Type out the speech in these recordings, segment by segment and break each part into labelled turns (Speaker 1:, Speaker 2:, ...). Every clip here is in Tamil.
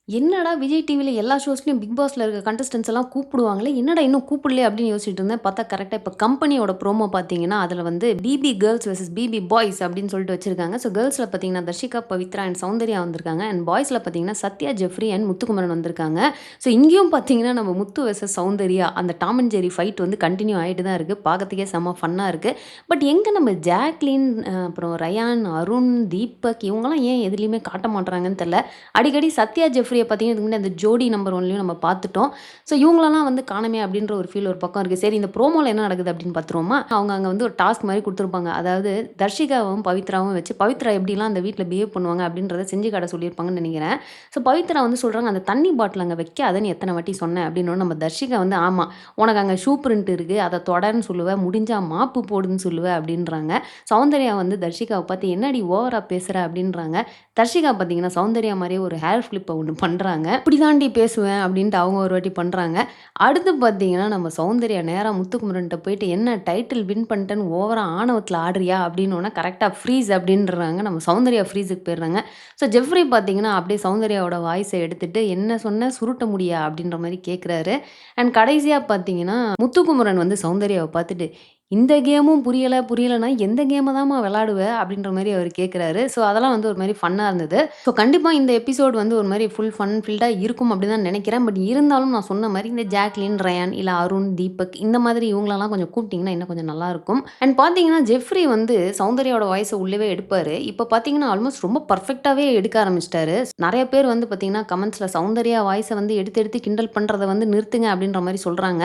Speaker 1: என்னடா விஜய் டிவில எல்லா ஷோஸ்லயும் பிக் பாஸ்ல இருக்க கண்டஸ்டன்ட்ஸ் எல்லாம் கூப்பிடுவாங்களே! என்னடா இன்னும் கூப்பிடலையே அப்படின்னு யோசிச்சுட்டு இருந்தேன். பார்த்தா கரெக்ட்டா இப்ப கம்பெனியோட ப்ரோமோ பார்த்தீங்கன்னா, அதுல வந்து BB girls versus BB boys அப்படின்னு சொல்லிட்டு வச்சிருக்காங்க. ஸோ கேர்ல்ஸ்ல பார்த்தீங்கன்னா, தர்ஷிகா, பவித்ரா அண்ட் சௌந்தர்யா வந்திருக்காங்க. அண்ட் பாய்ஸ்ல பார்த்தீங்கன்னா, சத்யா, ஜெஃப்ரி அண்ட் முத்துக்குமரன் வந்திருக்காங்க. ஸோ இங்கேயும் பார்த்தீங்கன்னா, நம்ம முத்து வெர்சஸ் சௌந்தர்யா அந்த டாம் அண்ட் ஜெர்ரி ஃபைட் வந்து கன்டின்யூ ஆயிட்டு தான் இருக்கு. பார்க்கறதுக்கே செம்ம ஃபன்னா இருக்கு. பட் எங்க நம்ம ஜாக்லின், அப்புறம் ரயான், அருண், தீபக் இவங்கலாம் ஏன் எதுலயுமே காட்ட மாட்றாங்கன்னு தெரியல. அடிக்கடி சத்யா, ஜெஃப்ரிய பார்த்தீங்கன்னா, இதுக்கு முன்னாடி அந்த ஜோடி நம்பர் 1லயும் நம்ம பார்த்துட்டோம். ஸோ இவங்களலாம் வந்து காணோமே அப்படின்ற ஒரு ஃபீல் ஒரு பக்கம் இருக்கு. சரி இந்த ப்ரோமோல என்ன நடக்குது அப்படின்னு பார்த்துருவோமா? அவங்க அங்க வந்து ஒரு டாஸ்க் மாரி குடுத்துருப்பாங்க. அதாவது தர்ஷிகாவும், பவித்ராவும் வச்சு பவித்ரா எப்படிலாம் அந்த வீட்ல பிஹேவ் பண்ணுவாங்க அப்படின்றத செஞ்சு காட்ட சொல்லியிருப்பாங்கன்னு நெனைக்கிறேன். ஸோ பவித்ரா வந்து சொல்றாங்க, "அந்த தண்ணி பாட்டில் அங்க வைக்காதன்னு எத்தன வாட்டி சொன்னேன்" அப்படின்னோன நம்ம தர்ஷிகா வந்து, "ஆமா, உனக்கு அங்க ஷூ பிரிண்ட் இருக்கு. அத தொடன்னு சொல்லுவ. முடிஞ்சா மாப்பு போடுன்னு சொல்லுவ" அப்படின்றாங்க. சௌந்தர்யா வந்து தர்ஷிகாவ பார்த்து, "என்னடி ஓவரா பேசுற" அப்படின்றாங்க. தர்ஷிகா பார்த்தீங்கன்னா, சௌந்தர்யா மாரியே ஒரு ஹேர் ஃபிளிப்ப ஒண்ணு பண்றாங்க. "இப்படி தாண்டி பேசுவேன்" அப்படின்ட்டு அவங்க ஒரு வாட்டி பண்றாங்க. அடுத்து பார்த்தீங்கன்னா, நம்ம சௌந்தர்யா நேரா முத்துக்குமரன்ட்ட போயிட்டு, "என்ன டைட்டில் வின் பண்ணிட்டேன்னு ஓவரா ஆணவத்தில ஆடுறியா?" அப்படின்னோன, கரெக்ட்டா ஃப்ரீஸ் அப்படின்றாங்க. நம்ம சௌந்தர்யா ஃப்ரீஸுக்கு போயிடுறாங்க. ஸோ ஜெஃப்ரி பார்த்தீங்கன்னா, அப்படியே சௌந்தர்யாவோட வாய்ஸ எடுத்துட்டு, "என்ன சொன்ன? சுருட்ட முடியா?" அப்படின்ற மாரி கேட்குறாரு. அண்ட் கடைசியா பார்த்தீங்கன்னா, முத்துக்குமரன் வந்து சௌந்தர்யாவ பார்த்துட்டு, "இந்த கேமும் புரியலன்னா, எந்த கேம தாம்மா விளையாடுவ?" அப்படின்ற மாரி அவரு கேட்குறாரு. ஸோ அதெல்லாம் வந்து ஒரு மாரி ஃபன்னா இருந்தது. ஸோ கண்டிப்பா இந்த எபிசோட் வந்து ஒரு மாரி ஃபுல் ஃபன் ஃபில்டா இருக்கும் அப்படின்னு தான் நெனைக்கிறேன். பட் இருந்தாலும் நான் சொன்ன மாரி இந்த ஜாக்லின், ரயான் இல்ல அருண், தீபக் இந்த மாதிரி இவங்களலாம் கொஞ்சம் கூப்பிட்டீங்கன்னா இன்னும் கொஞ்சம் நல்லாயிருக்கும். அண்ட் பார்த்தீங்கன்னா, ஜெஃப்ரி வந்து சௌந்தர்யாவோட வாய்ஸ உள்ளவே எடுப்பாரு. இப்ப பார்த்தீங்கன்னா, ஆல்மோஸ்ட் ரொம்ப பெர்ஃபெக்ட்டாவே எடுக்க ஆரம்பிச்சுட்டாரு. நெறைய பேர் வந்து பார்த்தீங்கன்னா, கமெண்ட்ஸ்ல சௌந்தர்யா வாய்ஸ வந்து எடுத்து எடுத்து கிண்டல் பண்றத வந்து நிறுத்துங்க அப்படின்ற மாரி சொல்றாங்க.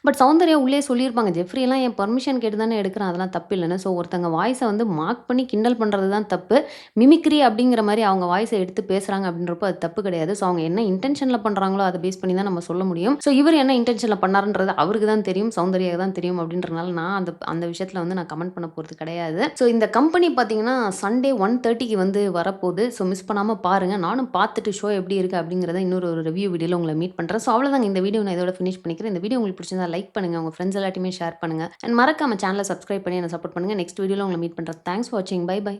Speaker 1: பட் சௌந்தர்யா உள்ளயே சொல்லியிருப்பாங்க, "ஜெஃப்ரிலாம் என் பெர்மிஷன் கேட்டு தானே எடுக்குறான். அதெல்லாம் தப்பு இல்லன்னு." ஸோ ஒருத்தங்க வாய்ஸ வந்து மார்க் பண்ணி கிண்டல் பண்றது தான் தப்பு. மிமிக்ரி அப்படிங்கிற மாரி அவங்க வாய்ஸ எடுத்து பேசுறாங்க அப்படின்றப்போ அது தப்பு கிடையாது. ஸோ அவங்க என்ன இன்டென்ஷன்ல பண்றாங்களோ அத பேஸ் பண்ணி தான் நம்ம சொல்ல முடியும். ஸோ இவரு என்ன இன்டென்ஷன்ல பண்ணாருன்றது அவருக்கு தான் தெரியும். சௌந்தர்யாவுக்கு தான் தெரியும் அப்படின்றனால நான் அந்த அந்த விஷயத்துல வந்து நான் கமெண்ட் பண்ண போறது கிடையாது. ஸோ இந்த கம்பெனி பார்த்தீங்கன்னா, சண்டே 1:30க்கு வந்து வரப்போது. ஸோ மிஸ் பண்ணாம பாருங்க. நானும் பார்த்துட்டு ஷோ எப்படி இருக்கு அப்படிங்கிறத இன்னொரு ஒரு ரிவ்யூ வீடியோல உங்கள மீட் பண்றேன். ஸோ அவ்வளோதாங்க, இந்த வீடியோ நான் இதோட ஃபினிஷ் பண்ணிக்கிறேன். இந்த வீடியோ உங்களுக்கு பிடிச்சிருந்தா லைக் பண்ணுங்க. உங்க ஃப்ரெண்ட்ஸ் எல்லாத்தையுமே ஷேர் பண்ணுங்க. அண்ட் மறக்காம சேனல சப்ஸ்கிரைப் பண்ணி என்ன சப்போர்ட் பண்ணுங்க. நெக்ஸ்ட் வீடியோல உங்கள மீட் பண்றேன். தேங்க்ஸ் ஃபார் வாட்சிங். Bye by.